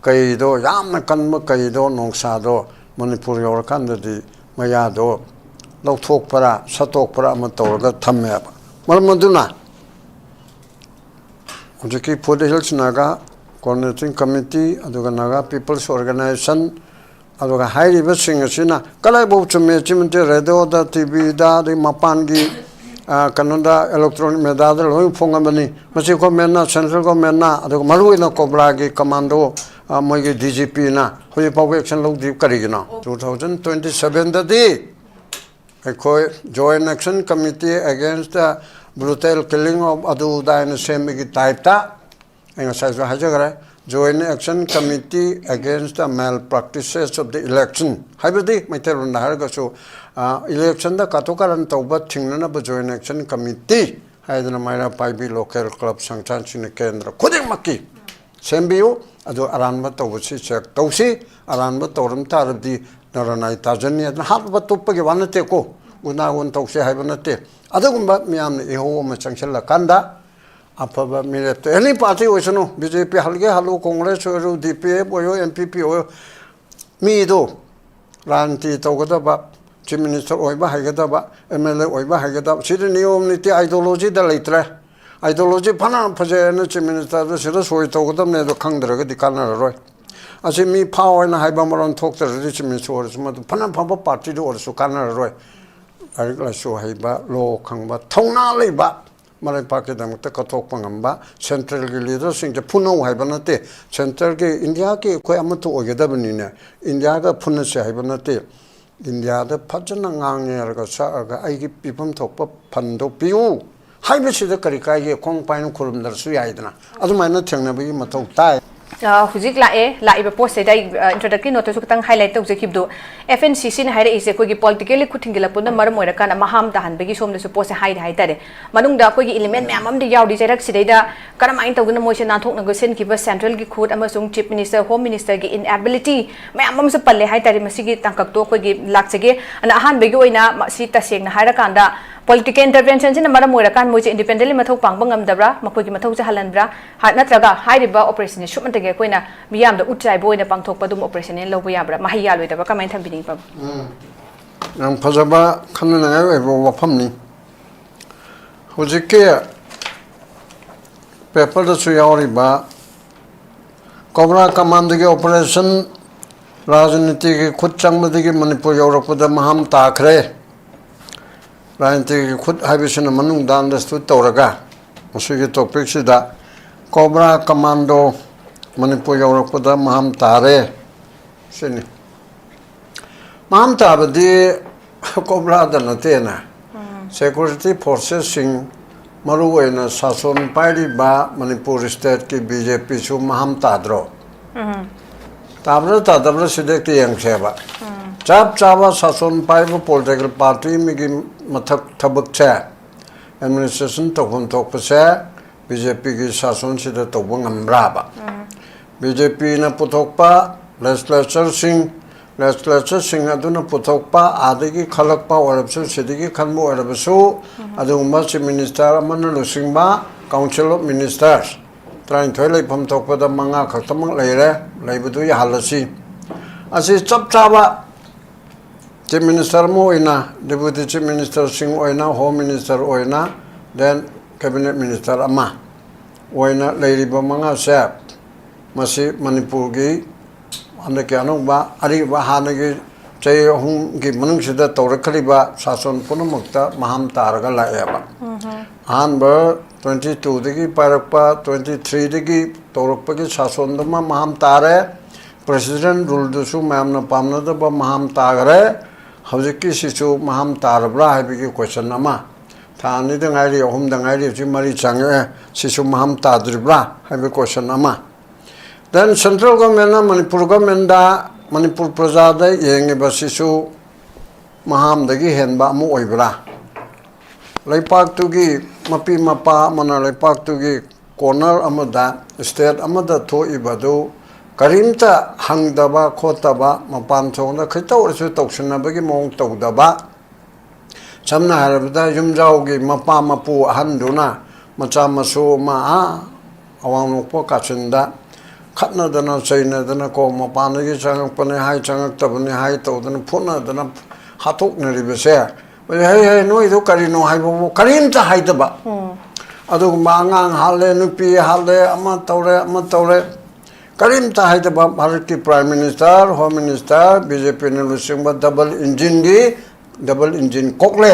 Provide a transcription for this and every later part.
kaido yamna kanma kaido nongsado Manipur Yourakpada mayado lauthok para satok para ama tawraga thamme ba marmaduna ujiki Food Hills Naga Coordinating Committee aduga Naga People's Organization aduga hairiba singasina kalai bo chume chimte radio da TV da de mapangi kanunda electronic media da loi phongamani masi ko menna central government na aduga maruina Cobra gi commando moigi DGP na hoi paw action lo di karigina 2027 da di ekoi joint action committee against the brutal killing of adu da in same type ta enga sai hajagara joint action committee against the malpractices of the election haibadi maiterun harga so election da katokaran tawba thingna ba joint action committee haidana maira paibi local club sangchan chine kendra khuding makki sembiu adu aranba tawsi check tawsi aranba tawram tarabdi naranai tajani adna habba toppage wanate ko una won tawsi haibanate adugumba miyamne eho ma changchalla kanda afaba mirete any party oisano BJP halge halu Congress oru DPF oyo MPP oyo mi do ranti tawgada ba chief minister oiba haigada ba MLA oiba haigada sidi niyom niti ideology da leitre ideology phana phaje na chief minister da sida soi tawgada ne do khangdra ga dikana roi asi mi power na haiba maron thokta ri chief minister orsuma phana phaba party do orsu kana roi arikla so haiba lo khangba thongna leiba Malay Pakistan ta katok pangamba central ke leaders sing puno haibanate central ke India ke koi amatu ogeda banine India ga phuna se haibanate India da phajana ngang ga sa ga ai gi pipam thokpa phando piu haibe se da kari kai ge khong pain khurum dar su yaidana adumaina thengna bi mathau tai Huzik la post say introductory note to highlight of the Kibdo. FNCC and Hide is a quick politically cutting the Lapuna Marmorakan, Maham Tahan, Begi Som the supposed hide hide. Manung da Kogi element, Mamam the Yaudi Sida, Karamine of the motion and talk negotiation keep a central Gikud, Amazon Chief Minister, Home Minister inability, Mamam Sapale, Hide Masigi, Tankakto, Laxage, and Ahan Begoina, Sita Sing, Harakanda. Political interventions in the Maramurakan, which independently Mato Pangam Dabra, Makogi Matosa Halandra, had Natraga, Hideba operation in Shupman Tagaquina, beyond the Uchai boy in the Pangtopadum operation in Lobiabra, Mahia with the Bakament and Bidding Pub. Pazaba coming over Pumney. Who's a care? Pepper the Suyariba Cobra Commando operation Rajaniti Kutchang Manipur Yourakpada Maham Tare. Ranti could have been a manung down the street Toraga. Masuki topics that Cobra Commando Manipur Yourakpada Maham Tare. Sini Maham Tare de Cobra the Natena. Security forces sing Maruena Sason Pariba Manipur State ki BJP su Maham Tadro. Tabra Tadabra Sidek Yang Seba. Chap Chava Sason Paiva political party Migi Matak Tabak Chair administration Tokum Tokpasa BJP ki Sason Sida Tobung Braba BJP na Putokpa legislature sing Aduna Putokpa Adigi Kalakpa Warabsu Sidiki Kanmu Arabasu Aduma Chief Minister Amana Lusingba Council of Ministers trying to help from Tokpa the Manga Katamang Laire Labadu Yahalasi Asi Chap Chava Chief Minister Moina, Deputy Chief Minister Singh Oina, Home Minister Oina, then Cabinet Minister Ama. Oina Lady Bamanga Sap, Masi Manipurgi, and the Kanova, Ariba Hanagi, Chay Hum Gimunshida Torakaliba, Sason Punamukta, Maham Taraga Laeva. Hanber 22 digi Parapa, 23 digi Toropaki Sasondama Maham Tare, President Ruldusu Mamna Pamna Maham Tare. Howziki Sisu Maham Tarabra, I begin question Nama. Tani the idea of whom the idea of Jimari Chang, Sisu Maham Tadribra, I be question Nama. Then Central Government, Manipur Government, Manipur Prasada, Yang Sisu Maham the Gihenba Moibra. Lepak to give Mapi Mapa, Mana Lepak to give corner Amada, state Amada to Ibadu. Karimta hangdaba khotaba mapan thongda khitaw su toksanabagi mong tawdaba samna harabda yumjawgi mapa mapu handuna macha masu ma awang nokpo kachinda ꯈꯠꯅꯗꯅ ꯆꯩꯅꯗꯅ ꯀꯣ ꯃꯄꯥꯟꯗꯒꯤ ꯆꯪꯉꯛꯄꯅꯦ ꯍꯥꯏ ꯆꯪꯉꯛꯇꯕꯅꯦ ꯍꯥꯏ ꯇꯧꯗꯅ ꯐꯨꯠꯅꯗꯅ ꯍꯥꯠꯇꯣꯛꯅꯔꯤꯕꯁꯦ ꯍꯩ ꯅꯣꯏꯗꯣ ꯀꯔꯤꯅꯣ ꯍꯥꯏꯕꯕꯨ ꯀꯔꯤꯝꯇ ꯍꯥꯏꯗꯕ ꯑꯗꯨꯒꯨꯝꯕ ꯑꯉꯥꯡ ꯍꯥꯠꯂꯦ ꯅꯨꯄꯤ ꯍꯥꯠꯂꯦ ꯑꯃ ꯇꯧꯔꯦ ꯀꯔꯤꯝꯇ ꯍꯥꯏꯗꯕ ꯚꯥꯔꯠꯀꯤ ꯄ꯭ꯔꯥꯏꯝ ꯃꯤꯅꯤꯁꯇꯔ ꯍꯣꯝ ꯃꯤꯅꯤꯁꯇꯔ BJPꯅ ꯂꯨꯆꯤꯡꯕ ꯗꯕꯜ ꯏꯟꯖꯤꯟ ꯀꯣꯛꯂꯦ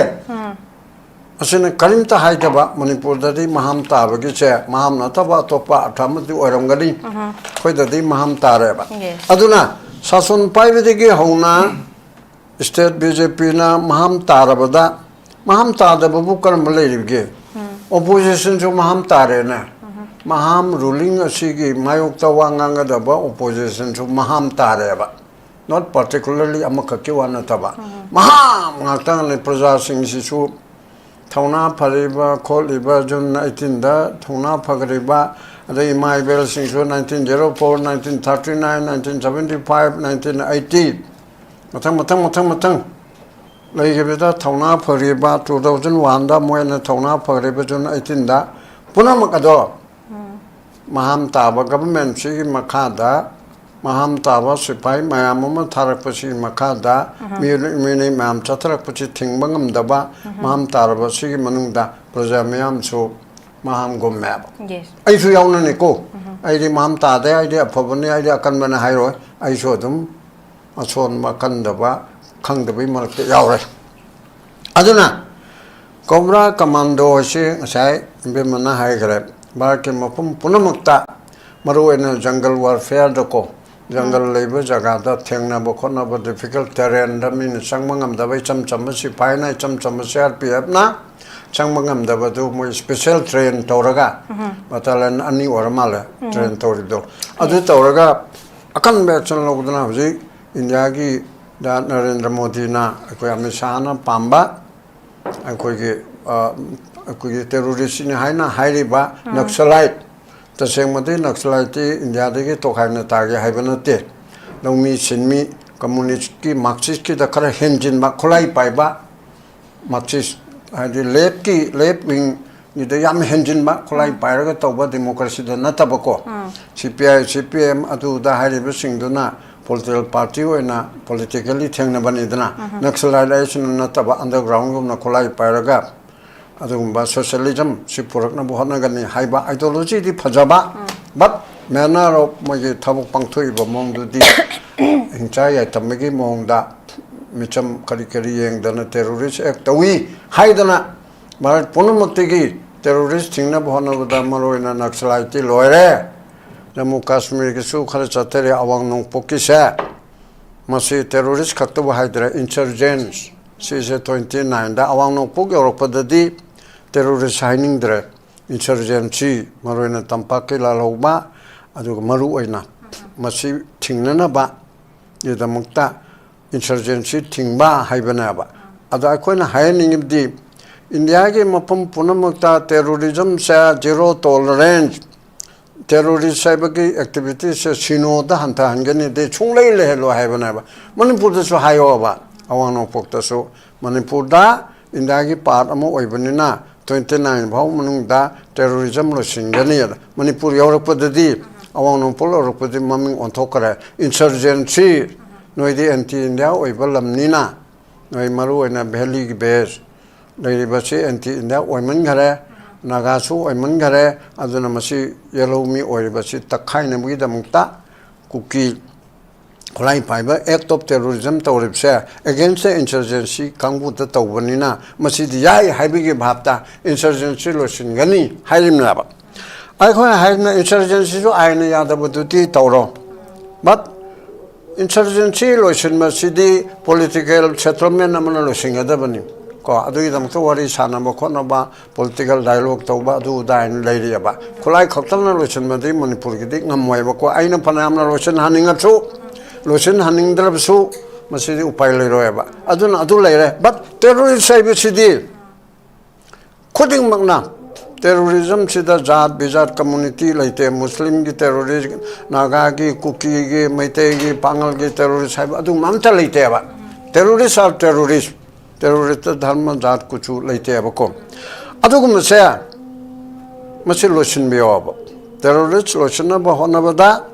ꯑꯁꯤꯅ ꯀꯔꯤꯝꯇ ꯍꯥꯏꯗꯕ ꯃꯅꯤꯄꯨꯔꯗꯗꯤ ꯃꯍꯥꯝ ꯇꯥꯕꯒꯤꯁꯦ ꯃꯍꯥꯝ ꯅꯠꯇꯕ ꯑꯇꯣꯞꯄ ꯑꯔꯊ ꯑꯃꯗꯤ ꯑꯣꯏꯔꯝꯒꯅꯤ ꯑꯩꯈꯣꯏꯗꯗꯤ ꯃꯍꯥꯝ ꯇꯥꯔꯦꯕ ꯑꯗꯨꯅ ꯁꯥꯁꯟ ꯄꯥꯏꯕꯗꯒꯤ ꯍꯧꯅ state BJPꯅ ꯃꯍꯥꯝ ꯇꯥꯔꯕꯗ maham tada babu karam balai opposition jo maham tare na maham ruling asigi mayok tawanga da ba opposition jo maham tare ba not particularly amakaki wana taba maham ngakta ne praja sing sisu thona phariba kholiba jun 19 da thona phagriba adai mai bel sing so 1904 1939 1975 1980 matang Laigabida Tona Pariba 2001 da Moyana Tona Pariba Jun 18 da Punamakado Maham Taba government Sigi Makada Maham Taba Sipai Mayamuma Tarakpachi Makada Mini Mam Chatrakpachi Tingbangam Daba Maham Taraba Sigi Manunda Prajamayam so Maham Gomab. Yes. I show Yaunanico. I did Maham Tade, I did a Pavani, I did a Kanmana Hiro, I showed them a son Makandaba. Kang the Bimal Yaure Aduna Cobra Commando say Bimana Higre Barkim Mapum Punamukta Maru in a jungle warfare doko jungle labor Jagada Tengna Bokona but difficult terrain the mean Sangmangam the way some Chamasi Pina some Chamasar Piapna Sangmangam the Badu more special train Toraga Batalan Ani or Mala train Torido Adu Toraga Akan Betson Logdanazi in Yagi that Narendra Modi na Amishana Pamba and Kugi terrorist in Haina Hairiba Naxalite. The same Modi Naxalite in the Adigi to Hainatagi Habanate. No me send me communist Marxist the Kara Henjin Makolai Paiba Marxist had the left wing the Yam Henjin Makolai Piraga Toba democracy the Natabako CPM Adu the Hairiba Singduna. Political party na politically thengna banidana naxalization nataba underground na kolai paraga adugumba socialism sipurakna bohna gani haiba ideology di phajaba but manner of mogi thabuk pangthoi ba mongdu di hingchai tamegi mongda micham kari yeng dana terrorist act tawi haidana bharat punamutigi terrorist thingna bohna bada maroina naxalite loire Jammu Kashmir ke su khare chatere awang nong pokisa masi terrorist khakta bahidra insurgents se 29 da awang nong pok Yourakpada di terrorist signing dre insurgency maroina tampake la lawba adu maru oina masi thingnana ba yedamukta insurgency thingba haibana ba ada koina hayaning di India ke mapam punamukta terrorism sa zero tolerance terrorist activities sino da hanta hangani de chunglai lehlo haibana Manipur da so hayo ba awano pokta so Manipur da indagi part amo oibanina 29 bhaw manung da terrorism lo singani Manipur Yourakpada di awano pol Yourakpada maming onthokara insurgency noidi anti India oibalam nina noi maru ena valley base dai basi anti India oiman gare Nagasu or Mangare, Adonamasi, Yellow Me or Basi, Takaina with the Mukta, Kuki, Kolai Piber, act of terrorism, Toripse, against the insurgency, Kangu the Tawanina, Masidi Yai, Habigi Bhapta, insurgency Loshin Gani, Hirim Lava. I call Haina insurgency to Aina Yadabuti Tauro. But insurgency Loshin Masidi, political settlement, Amana Loshin Adabani. Ko adu idam to wari sana ba khona ba political dialogue to ba adu dain leiri ba khulai khaktal na lochen madi Manipur gi dik ngamoi ba ko aina phanam na lochen haninga chu lochen haning drab su masidi upai leiro ba aduna adu leire but terrorist sai bi sidi khuding magna terrorism sida jat bizat community laite muslim gi terrorist naga gi kuki gi maite gi pangal gi terrorist sai adu mamta leite ba terrorists are terrorists terrorist dharma jat kuchu leite abako adugum se masi loshin biyob terrorist loshina ba honabada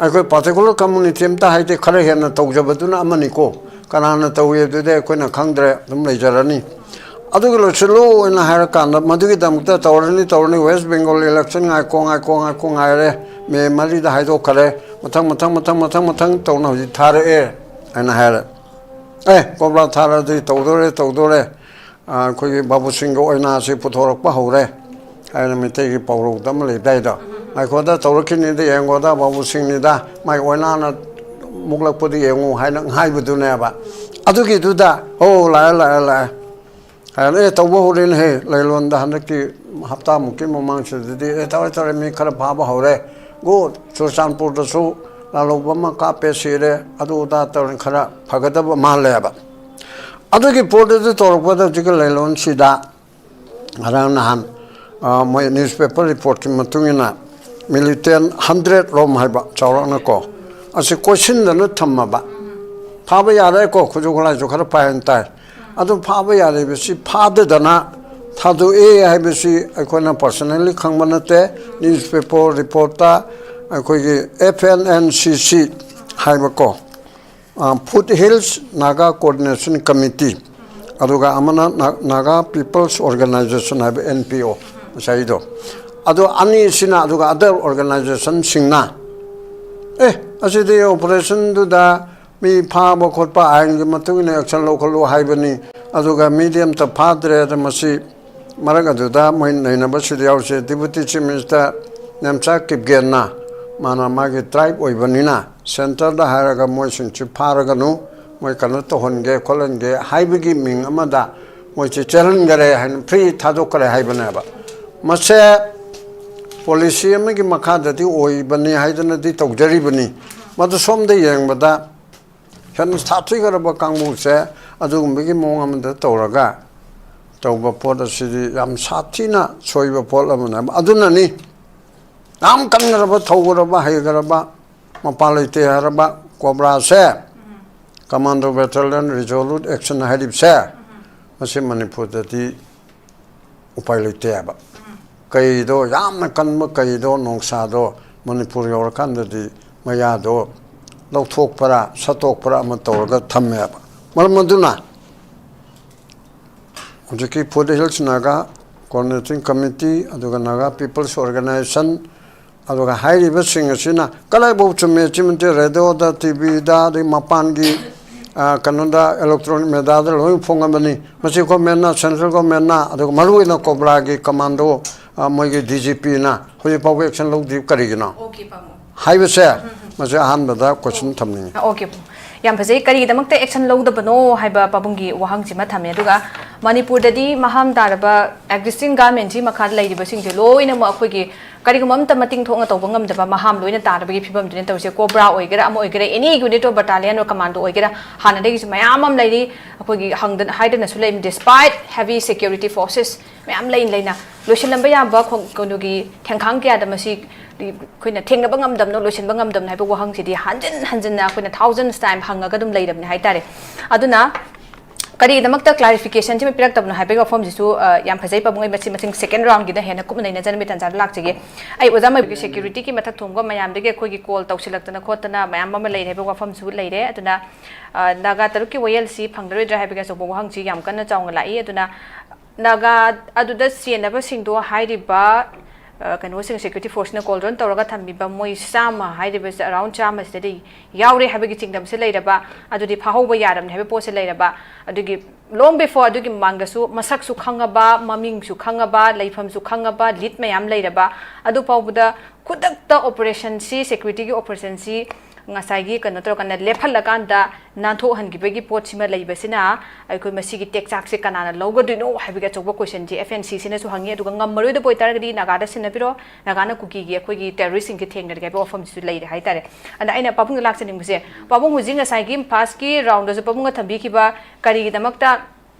ꯑꯩꯈꯣꯏ particular community ꯑꯃꯇ ꯍꯥꯏꯗꯤ ꯈꯔ ꯍꯦꯟꯅ ꯇꯧꯖꯕꯗꯨꯅ ꯑꯃꯅꯤꯀꯣ ꯀꯅꯥꯅ ꯇꯧꯏ ꯑꯗꯨꯗꯤ ꯑꯩꯈꯣꯏꯅ ꯈꯪꯗ꯭ꯔꯦ ꯑꯗꯨꯝ ꯂꯩꯖꯔꯅꯤ ꯑꯗꯨꯒ ꯂꯣꯏꯁꯤꯜꯂꯨ ꯑꯣꯏꯅ ꯍꯥꯏꯔꯀꯥꯟꯗ ꯃꯗꯨꯒꯤꯗꯃꯛꯇ ꯇꯧꯔꯅꯤ ꯋꯦꯁ ꯕꯦꯡꯒꯣꯜ ꯏꯂꯦꯛꯁꯟ ꯉꯥꯏꯈꯣ ꯉꯥꯏꯔꯦ ꯃꯦ 4ꯗ ꯍꯥꯏꯗꯣꯛꯈꯔꯦ ꯃꯊꯪ ꯇꯧꯅ ꯍꯧꯖꯤꯛ ꯊꯥꯔꯛꯑꯦ ꯍꯥꯏꯅ ꯍꯥꯏꯔꯦ ꯀꯣꯕ꯭ꯔꯥ ꯊꯥꯔꯗꯤ ꯇꯧꯗꯣꯔꯦ ꯑꯩꯈꯣꯏꯒꯤ ꯕꯥꯕꯨꯁꯤꯡꯒ ꯑꯣꯏꯅꯥꯁꯤ ꯄꯨꯊꯣꯔꯛꯄ ꯍꯧꯔꯦ ꯍꯥꯏꯅ ꯃꯩꯇꯩꯒꯤ ꯄꯥꯎꯔꯧꯗ ꯑꯃ ꯂꯩꯗꯥꯏꯗꯣ ꯉꯥꯏꯈꯣꯗ ꯇꯧꯔꯛꯈꯤꯅꯤꯗ ꯌꯦꯡꯉꯣꯗ ꯕꯥꯕꯨꯁꯤꯡꯅꯤꯗ ꯃꯥꯏ ꯑꯣꯏꯅꯥꯅ ꯃꯨꯛꯂꯛꯄꯗ ꯌꯦꯡꯉꯨ ꯍꯥꯏꯅ ꯍꯥꯏꯕꯗꯨꯅꯦꯕ ꯑꯗꯨꯒꯤꯗꯨꯗ ꯂꯥꯛꯑꯦ ꯍꯥꯏꯔꯦ ꯇꯧꯕ ꯍꯧꯔꯦꯅꯦꯍꯦ ꯂꯩꯂꯣꯟꯗ ꯍꯟꯗꯛꯀꯤ ꯍꯞꯇꯥꯃꯨꯛꯀꯤ ꯃꯃꯥꯡꯁꯤꯗꯗꯤ ꯇꯧꯔꯦ ꯃꯤ ꯈꯔ ꯐꯥꯕ ꯍꯧꯔꯦ ꯒꯨꯗ ꯆꯨꯔꯆꯥꯟꯄꯨꯔꯗꯁꯨ ꯂꯥꯂꯧꯕ ꯑꯃ ꯀꯥꯞꯄꯦ ꯁꯤꯔꯦ ꯑꯗꯨ ꯑꯗꯥ ꯇꯧꯔꯦ ꯈꯔ ꯐꯒꯗꯕ ꯃꯥꯜꯂꯦꯕ ꯑꯗꯨꯒꯤ ꯄꯣꯠꯇꯨ ꯇꯧꯔꯛꯄꯗ ꯍꯧꯖꯤꯛꯀꯤ ꯂꯩꯂꯣꯟꯁꯤꯗ ꯉꯔꯥꯡ ꯅꯍꯥꯟ ꯃꯣꯏ ꯅ꯭ꯌꯨꯁꯄꯦꯄꯔ ꯔꯤꯄꯣꯔꯠꯀꯤ ꯃꯇꯨꯡ ꯏꯟꯅ ꯃꯤꯂꯤꯇꯦꯟ 100 ꯔꯣꯝ ꯍꯥꯏꯕ ꯆꯥꯎꯔꯥꯛꯅꯀꯣ ꯑꯁꯤ ꯀꯣꯏꯁꯤꯟꯗꯅ ꯊꯝꯃꯕ ꯐꯥꯕ ꯌꯥꯔꯦꯀꯣ ꯈꯨꯠꯁꯨ ꯈꯨꯠꯂꯥꯏꯁꯨ ꯈꯔ ꯄꯥꯏꯍꯟ ꯇꯥꯏ ꯑꯗꯨ ꯐꯥꯕ ꯌꯥꯔꯤꯕꯁꯤ ꯐꯥꯗꯗꯅ ꯊꯥꯗꯣꯛꯑꯦ ꯍꯥꯏꯕꯁꯤ ꯑꯩꯈꯣꯏꯅ ꯄꯔꯁꯣꯅꯦꯜꯂꯤ ꯈꯪꯕ ꯅꯠꯇꯦ ꯅ꯭ꯌꯨꯁꯄꯦꯄꯔ ꯔꯤꯄꯣꯔꯠꯇ ꯑꯩꯈꯣꯏꯒꯤ FNCC ꯍꯥꯏꯕꯀꯣ foot hills Naga coordination committee ꯑꯗꯨꯒ ꯑꯃꯅ ꯅꯥꯒꯥ ꯄꯤꯄꯜꯁ ꯑꯣꯔꯒꯅꯥꯏꯖꯦꯁꯟ ꯍꯥꯏꯕ NPO ꯉꯁꯥꯏꯗꯣ ꯑꯗꯣ ꯑꯅꯤꯁꯤꯅ ꯑꯗꯨꯒ ꯑꯗꯔ ꯑꯣꯔꯒꯅꯥꯏꯖꯦꯁꯟꯁꯤꯡꯅ ꯑꯁꯤꯗꯤ ꯑꯣꯄꯔꯦꯁꯟꯗꯨꯗ ꯃꯤ ꯐꯥꯕ ꯈꯣꯠꯄ ꯑꯥꯏꯟꯒꯤ ꯃꯇꯨꯡ ꯏꯟꯅ ꯑꯦꯛꯁꯟ ꯂꯧꯈꯠꯂꯨ ꯍꯥꯏꯕꯅꯤ ꯑꯗꯨꯒ ꯃꯤꯗꯤ ꯑꯝꯇ ꯐꯥꯗ꯭ꯔꯦ ꯑꯗ ꯃꯁꯤ ꯃꯔꯛ ꯑꯗꯨꯗ ꯃꯣꯏ ꯅꯩꯅꯕꯁꯤꯗ ꯌꯥꯎꯔꯤꯁꯦ ꯗꯤꯄꯨꯇꯤ ꯆꯤꯐ ꯃꯤꯅꯤꯁꯇꯔ ꯅꯦꯝꯆꯥ ꯀꯤꯞꯒꯦꯟꯅ ꯃꯥꯅ ꯃꯥꯒꯤ ꯇ꯭ꯔꯥꯏꯕ ꯑꯣꯏꯕꯅꯤꯅ ꯁꯦꯟꯇꯔꯗ ꯍꯥꯏꯔꯒ ꯃꯣꯏꯁꯤꯡꯁꯤ ꯐꯥꯔꯒꯅꯨ ꯃꯣꯏ ꯀꯩꯅꯣ ꯇꯧꯍꯟꯒꯦ ꯈꯣꯠꯍꯟꯒꯦ ꯍꯥꯏꯕꯒꯤ ꯃꯤꯡ ꯑꯃꯗ ꯃꯣꯏꯁꯤ ꯆꯦꯜꯍꯟꯈꯔꯦ ꯍꯥꯏꯅ ꯐ꯭ꯔꯤ ꯊꯥꯗꯣꯛꯈꯔꯦ ꯍꯥꯏꯕꯅꯦꯕ ꯃꯁꯦ ꯄꯣꯂꯤꯁꯤ ꯑꯃꯒꯤ ꯃꯈꯥꯗꯗꯤ ꯑꯣꯏꯕꯅꯤ ꯍꯥꯏꯗꯅꯗꯤ ꯇꯧꯖꯔꯤꯕꯅꯤ ꯃꯗꯨ ꯁꯣꯝꯗ ꯌꯦꯡꯕꯗ ꯍꯦꯟꯅ ꯁꯥꯊꯤꯈ꯭ꯔꯕ ꯀꯥꯡꯕꯨꯁꯦ ꯑꯗꯨꯒꯨꯝꯕꯒꯤ ꯃꯑꯣꯡ ꯑꯃꯗ ꯇꯧꯔꯒ ꯇꯧꯕ ꯄꯣꯠ ꯑꯁꯤꯗꯤ ꯌꯥꯝ ꯁꯥꯊꯤꯅ ꯁꯣꯏꯕ ꯄꯣꯠ ꯑꯃꯅꯦꯕ ꯑꯗꯨꯅꯅꯤ ꯌꯥꯝ ꯀꯟꯈ꯭ꯔꯕ ꯊꯧꯈ꯭ꯔꯕ ꯍꯩꯈ꯭ꯔꯕ ꯃꯄꯥꯟ ꯂꯩꯇꯦ ꯍꯥꯏꯔꯕ ꯀꯣꯕ꯭ꯔꯥꯁꯦ ꯀꯃꯥꯟꯗꯣ ꯕꯦꯇꯥꯂꯤꯌꯟ ꯔꯤꯖꯣꯂꯨꯠ ꯑꯦꯛꯁꯟ ꯍꯥꯏꯔꯤꯕꯁꯦ ꯃꯁꯤ ꯃꯅꯤꯄꯨꯔꯗꯗꯤ ꯎꯄꯥꯏ ꯂꯩꯇꯦꯕ ꯀꯩꯗꯣ ꯌꯥꯝꯅ ꯀꯟꯕ ꯀꯩꯗꯣ ꯅꯣꯡꯁꯥꯗꯣ ꯃꯅꯤꯄꯨꯔ ꯌꯧꯔꯀꯥꯟꯗꯗꯤ ꯃꯌꯥꯗꯣ ꯂꯧꯊꯣꯛꯄꯔꯥ ꯁꯠꯇꯣꯛꯄꯔꯥ ꯑꯃ ꯇꯧꯔꯒ ꯊꯝꯃꯦꯕ ꯃꯔꯝ ꯑꯗꯨꯅ ꯍꯧꯖꯤꯛꯀꯤ foot hills Naga coordinating committee ꯑꯗꯨꯒ ꯅꯥꯒꯥ ꯄꯤꯄꯜꯁ ꯑꯣꯔꯒꯅꯥꯏꯖꯦꯁꯟ ꯑꯗꯨꯒ ꯍꯥꯏꯔꯤꯕꯁꯤꯡ ꯑꯁꯤꯅ ꯀꯗꯥꯏꯐꯥꯎ ꯆꯨꯝꯃꯦ ꯆꯤꯃꯟꯇꯦ ꯔꯦꯗꯤꯑꯣꯗ ꯇꯤꯚꯤꯗ ꯑꯗꯩ ꯃꯄꯥꯟꯒꯤ ꯀꯩꯅꯣꯗ ꯏꯂꯦꯛꯇ꯭ꯔꯣꯅꯤꯛ ꯃꯦꯗꯤꯌꯥꯗ ꯂꯣꯏ ꯐꯣꯡꯉꯕꯅꯤ ꯃꯁꯤ ꯒꯣꯔꯃꯦꯟꯅ ꯁꯦꯟꯇ꯭ꯔꯦꯜ ꯒꯣꯔꯃꯦꯟꯅ ꯑꯗꯨꯒ ꯃꯔꯨꯑꯣꯏꯅ ꯀꯣꯕ꯭ꯔꯥꯒꯤ ꯀꯃꯥꯟꯗꯣ ꯃꯣꯏꯒꯤ DGPꯅ ꯍꯧꯖꯤꯛ ꯐꯥꯎꯕ ꯑꯦꯛꯁꯟ ꯂꯧꯗ꯭ꯔꯤꯕ ꯀꯔꯤꯒꯤꯅꯣ ꯍꯥꯏꯕꯁꯦ ꯃꯁꯤ ꯑꯍꯥꯟꯕꯗ ꯀꯣꯏꯁꯟ ꯊꯝꯅꯤꯡꯉꯤ ꯌꯥꯝ ꯐꯖꯩ ꯀꯔꯤꯒꯤꯗꯃꯛꯇ ꯑꯦꯛꯁꯟ ꯂꯧꯗꯕꯅꯣ ꯍꯥꯏꯕ ꯄꯥꯕꯨꯡꯒꯤ ꯋꯥꯍꯪꯁꯤꯃ ꯊꯝꯃꯦ ꯑꯗꯨꯒ ꯃꯅꯤꯄꯨꯔꯗꯗꯤ ꯃꯍꯥꯝ ꯇꯥꯔꯕ ꯑꯦꯛꯖꯤꯁꯇꯤꯡ ꯒꯚꯔꯟꯃꯦꯟꯠꯁꯤ ꯃꯈꯥꯗ ꯂꯩꯔꯤꯕꯁꯤꯡꯁꯦ ꯂꯣꯏꯅꯃꯛ ꯑꯩꯈꯣꯏꯒꯤ ꯀꯔꯤꯒꯨꯝꯕ ꯑꯃꯇ ꯃꯇꯤꯡ ꯊꯣꯛꯅ ꯇꯧꯕ ꯉꯝꯗꯕ ꯃꯍꯥꯝ ꯂꯣꯏꯅ ꯇꯥꯔꯕꯒꯤ ꯐꯤꯕꯝꯗꯨꯅꯤ ꯇꯧꯔꯤꯁꯦ ꯀꯣꯕ꯭ꯔꯥ ꯑꯣꯏꯒꯦꯔꯥ ꯑꯃ ꯑꯣꯏꯒꯦꯔꯥ ꯑꯦꯅꯤ ꯌꯨꯅꯤꯠ ꯑꯣꯐ ꯕटालियन ꯑꯣꯔ ꯀꯃꯥꯟꯗꯣ ꯑꯣꯏꯒꯦꯔꯥ ꯍꯥꯟꯅꯗꯒꯤꯁꯨ ꯃꯌꯥꯝ ꯑꯃ ꯂꯩꯔꯤ ꯑꯩꯈꯣꯏꯒꯤ ꯍꯥꯏꯗꯅꯁꯨ ꯂꯩ ꯗꯤꯁꯄꯥꯏꯠ ꯍꯦꯚꯤ ꯁꯦꯀ꯭ꯌꯨꯔꯤꯇꯤ ꯐꯣꯔꯁꯦꯁ ꯃꯌꯥꯝ ꯂꯩꯅ ꯂꯣꯏꯁꯤꯜꯂꯝꯕ ꯌꯥꯕ ꯀꯩꯅꯣꯒꯤ ꯊꯦꯡꯈꯥꯡ ꯀꯌꯥꯗ ꯃꯁꯤ ꯑꯩꯈꯣꯏꯅ ꯊꯦꯡꯅꯕ ꯉꯝꯗꯕꯅꯣ ꯂꯣꯏꯁꯤꯟꯕ ꯉꯝꯗꯕꯅꯣ ꯍꯥꯏꯕ ꯋꯥꯍꯪꯁꯤꯗꯤ ꯍꯟꯖꯤꯟꯅ ꯑꯩꯈꯣꯏꯅ thousands time ꯍꯪꯉꯒ ꯑꯗꯨꯝ ꯂꯩꯔꯕꯅꯤ ꯍꯥꯏꯇꯥꯔꯦ ꯑꯗꯨꯅ ꯀꯔꯤꯒꯤꯗꯃꯛꯇ ꯀ꯭ꯂꯥꯔꯤꯐꯤꯀꯦꯁꯟꯁꯤ ꯄꯤꯔꯛꯇꯕꯅꯣ ꯍꯥꯏꯕꯒꯤ ꯋꯥꯐꯝꯁꯤꯁꯨ ꯌꯥꯝ ꯐꯖꯩ ꯄꯥꯕꯨꯡ ꯑꯩ ꯃꯁꯤꯡ ꯁꯦꯀꯦꯟ ꯔꯥꯎꯟꯒꯤꯗ ꯍꯦꯟꯅ ꯀꯨꯞꯅ ꯅꯩꯅꯖꯅꯕꯒꯤ ꯇꯥꯟꯖꯥꯗ ꯂꯥꯛꯆꯒꯦ ꯑꯩ ꯑꯣꯖꯥ ꯃꯩꯒꯤ ꯁꯦꯀ꯭ꯌꯨꯔꯤꯇꯤꯒꯤ ꯃꯊꯛ ꯊꯣꯡꯕ ꯃꯌꯥꯝꯗꯒꯤ ꯑꯩꯈꯣꯏꯒꯤ ꯀꯣꯜ ꯇꯧꯁꯤꯜꯂꯛꯇꯅ ꯈꯣꯠꯇꯅ ꯃꯌꯥꯝ ꯑꯃ ꯂꯩꯔꯦ ꯍꯥꯏꯕ ꯋꯥꯐꯝꯁꯨ ꯂꯩꯔꯦ ꯑꯗꯨꯅ ꯅꯥꯒꯥ ꯇꯔꯨꯛꯀꯤ ꯋꯥꯌꯦꯜꯁꯤ ꯐꯪꯗꯔꯣꯏꯗ꯭ꯔꯥ ꯍꯥꯏꯕꯒꯤ ꯑꯆꯧꯕ ꯋꯥꯍꯪꯁꯤ ꯌꯥꯝ ꯀꯟꯅ ꯆꯥꯎꯅ ꯂꯥꯛꯏ ꯑꯗꯨꯅ ꯅꯥꯒꯥ ꯑꯗꯨꯗ ꯆꯦꯟꯅꯕꯁꯤꯡꯗꯣ ꯍꯥꯏꯔꯤꯕ ꯀꯩꯅꯣꯁꯤꯡ ꯁꯦꯀ꯭ꯌꯨꯔꯤꯇꯤ ꯐꯣꯔꯁꯅ ꯀꯣꯜ ꯔꯟ ꯇꯧꯔꯒ ꯊꯝꯕꯤꯕ ꯃꯣꯏ 100 ꯍꯥꯏꯔꯤꯕꯁꯦ ꯑꯔꯥꯎꯟ 100 ꯁꯤꯗꯗꯤ ꯌꯥꯎꯔꯦ ꯍꯥꯏꯕꯒꯤ ꯆꯤꯡꯗꯝꯁꯦ ꯂꯩꯔꯕ ꯑꯗꯨꯗꯤ ꯐꯥꯍꯧꯕ ꯌꯥꯔꯕꯅꯤ ꯍꯥꯏꯕ ꯄꯣꯠꯁꯦ ꯂꯩꯔꯕ ꯑꯗꯨꯒꯤ ꯂꯣꯡ ꯕꯤꯐꯣꯔ ꯑꯗꯨꯒꯤ ꯃꯃꯥꯡꯗꯁꯨ ꯃꯁꯛꯁꯨ ꯈꯪꯉꯕ ꯃꯃꯤꯡꯁꯨ ꯈꯪꯉꯕ ꯂꯩꯐꯝꯁꯨ ꯈꯪꯉꯕ ꯂꯤꯠ ꯃꯌꯥꯝ ꯂꯩꯔꯕ ꯑꯗꯨ ꯐꯥꯎꯕꯗ ꯈꯨꯗꯛꯇ ꯑꯣꯄꯔꯦꯁꯟꯁꯤ ꯁꯦꯀ꯭ꯌꯨꯔꯤꯇꯤꯒꯤ ꯑꯣꯄꯔꯦꯁꯟꯁꯤ ꯉꯁꯥꯏꯒꯤ ꯀꯩꯅꯣ ꯇꯧꯔꯀꯥꯟꯗ ꯂꯦꯞꯍꯜꯂꯀꯥꯟꯗ ꯅꯥꯟꯊꯣꯛꯍꯟꯈꯤꯕꯒꯤ ꯄꯣꯠꯁꯤꯃ ꯂꯩꯕꯁꯤꯅ ꯑꯩꯈꯣꯏ ꯃꯁꯤꯒꯤ ꯇꯦꯛꯆꯥꯛꯁꯦ ꯀꯅꯥꯅ ꯂꯧꯒꯗꯣꯏꯅꯣ ꯍꯥꯏꯕꯒꯤ ꯑꯆꯧꯕ ꯀꯣꯏꯁꯟꯁꯤ FNCCꯅꯁꯨ ꯍꯪꯉꯤ ꯑꯗꯨꯒ ꯉꯝꯃꯔꯣꯏꯗꯕ ꯑꯣꯏꯇꯥꯔꯒꯗꯤ ꯅꯥꯒꯥꯗ ꯁꯤꯟꯅꯕꯤꯔꯣ ꯅꯥꯒꯥꯅ ꯀꯨꯀꯤꯒꯤ ꯑꯩꯈꯣꯏꯒꯤ ꯇꯦꯔꯣꯔꯤꯁꯁꯤꯡꯒꯤ ꯊꯦꯡꯅꯔꯒꯦ ꯍꯥꯏꯕ ꯋꯥꯐꯝꯁꯤꯁꯨ ꯂꯩꯔꯦ ꯍꯥꯏꯇꯥꯔꯦ ꯑꯗ ꯑꯩꯅ ꯄꯥꯕꯨꯡꯗ ꯂꯥꯛꯆꯅꯤꯡꯕꯁꯦ ꯄꯥꯕꯨꯡ ꯍꯧꯖꯤꯛ ꯉꯁꯥꯏꯒꯤ ꯐꯥꯔꯁꯠꯀꯤ ꯔꯥꯎꯟꯗꯁꯨ ꯄꯥꯕꯨꯡꯅ ꯊꯝꯕꯤꯈꯤꯕ ꯀꯔꯤꯒꯤꯗꯃꯛꯇ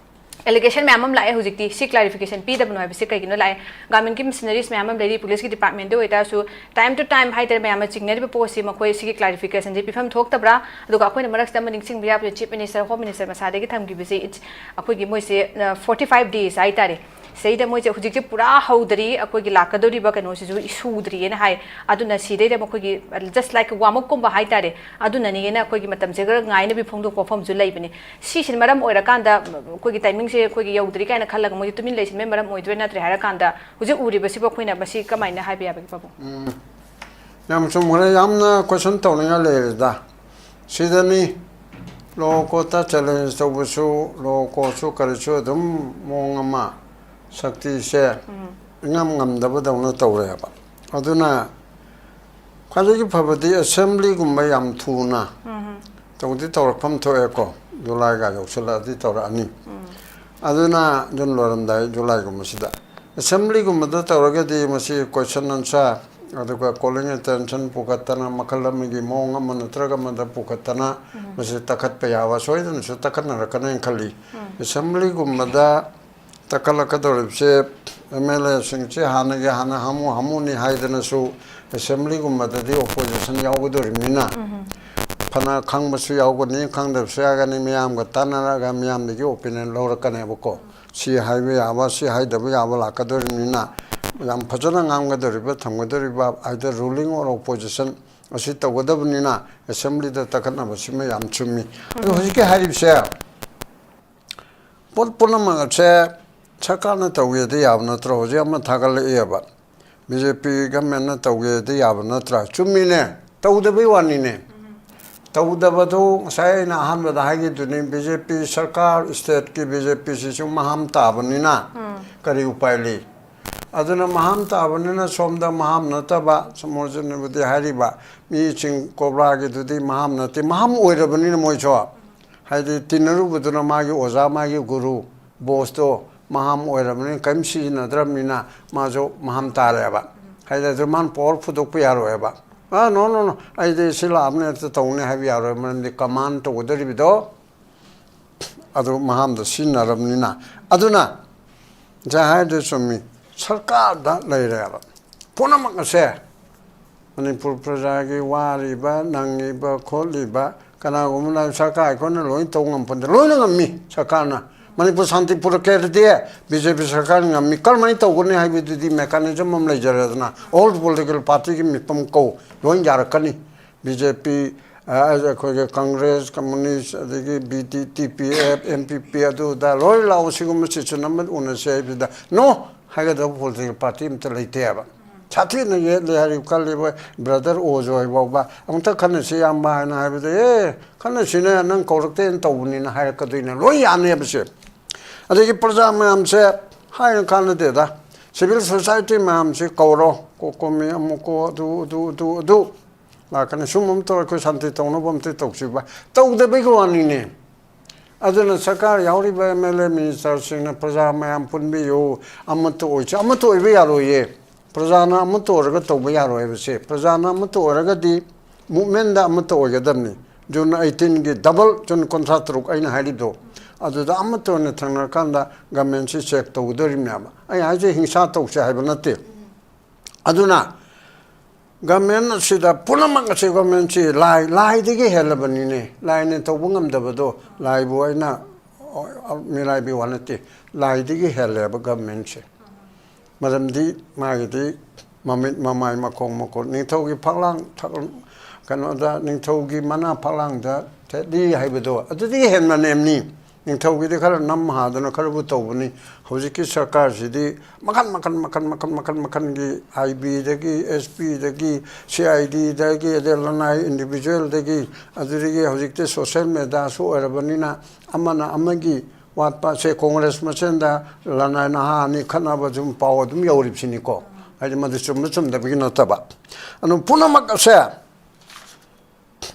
एलिगेशन मैम लाए हूँ सी क्लारिफिकेशन पीदबनो है कहीं लाए गवर्नमेंट की मिशनरीज मैम लेरी पुलिस की डिपार्टमेंट होता टाइम टू टाइम है मैम चिंगनरी पोसी मखोई क्लारिफिकेशन से पीफम थोक्तब्रा अखोई चीफ मिनिस्टर होम मिनिस्टर मसादगी थम्बीबसे अखोई मोइसे 45 days है seida moi je hujik je pura haudri akoi gi lakadori ba kano si ju isudri na hai aduna sidai da makoi gi just like wamok kom ba hai tare aduna ni na akoi gi matam je gar ngai na bi phongdo pofam ju lai bini si sin maram oira kanda akoi gi timing se akoi gi yaudri kai na khalag moi tumin leisin me maram oi dre na tre hara kanda hujik uri ba si ba khoina ba si kamai na hai ba ba babu yam sum ngare yam na question to na le da sidani loko ta challenge to busu loko su kar chu dum mongama sakti se ngam da ba na to re ba aduna khali phabadi assembly gumba yam thuna to di to pham to e ko julai ga jo sala di to ra ani aduna jun loram dai julai gum sida assembly gumba da to ra ga di masi question answer aduga calling attention pukatana makalamigi monga manatraga manda pukatana masi takat payawa soidan su takana rakana khali assembly gumada takala kador se mla singche hana ge hana hamu ni haidana su assembly gumada di opposition yagodor mina phana khangbasu yagoni khangdab sayagani miyam ga tanara miyam de opinion lorakane boko si highway aba si haidab yaba lakador mina yam phajana ngamgadoriba thamgadoriba either ruling or opposition asi tagodabnina assembly da takana basima yam chumi hojike haribse polpunama che chakana tawye de yabna tro hoje amma thagal eba BJP government na tawye de yabna tra chumi ne tawdabi wani ne tawdabado sai na hanba da hagi duni BJP sarkar state ki BJP si maham tabnina kari upaili aduna maham tabnina somda maham nataba samorjana budi hariba mi ching cobra ge dudi maham nati maham oirabani moi cho haidi tinaru buduna magi oza magi guru boss to maham oirabani kamsi nadramina majo maham tare ba haida man por fudok yaro eba no aide sila amne to tawne habi yaro man di command to odari bido adu maham da sinaramnina aduna jahai de somi sarkar da laireba punamak se manipur praja gi wariba nangiba kholiba kana gumna sarkar kon loi tongam pon loi ngami sarkarna manipur santi purake de BJP sarkar ngami kalmai to gune haibi di mechanism am laijaradna all political party ki mipam ko loi jarakani BJP as a Congress communist the BTTPF MPP adu da loi lao sigum chichunam una se da no haga da political party im tlaiteba chati na ye le hari kali brother ojo ba amta khana se amba na habi de khana sine nang korte to ni na ha ka duina loi ane bse adegi praja mam se ha khana de da civil society mam se koro kokomi amuko du la kana sumum to ko santi to no bom te to siba to de be ko ani ne aduna sarkar yauri ba mele minister sing praja mam pun bi yo amato be yaro ye prajana amato orga to be yaro e se prajana amato orga di movement da amato orga damni jun 18 ge double jun contract ruk aina hali do adu da amato ne thangna kanda government si check to udari na ba ai haje hingsa to se ha ba te aduna government sida punamak se government si lai de ge helabani ne lai ne to bungam da do lai bo aina mirai bi wanate lai de ge helaba government se maramdi magidi mamit mamai makong makot ningthogi phaklang kano da ningthogi mana phaklang da di haibedo adudi henna nemni ningthogi de khara nam ha dana kharabu tawbani hojiki sarkar sidi makan gi IB dagi SP dagi CID dagi adelanai individual dagi aduri hojikte social media so arabanina amana amagi watpa se congress machenda lana na ha ni khana ba jum paw dum yorip sini ko ai ma chum da bigin taba anu punamak se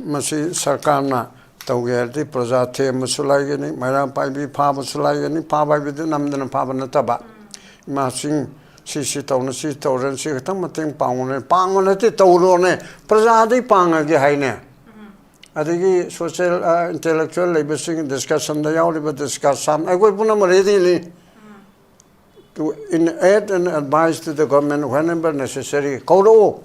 masi sarkar na tawger di praja the musulai ni mara pai bi pha musulai ni pha bai bi namdana pha ban taba ma sing si tawna si tawran si tam mateng pangone ti tawro ne praja di panga ge haine adigi social intellectual labor discussion da yaw liba discussion I go puna ready to aid and advise to the government whenever necessary kauro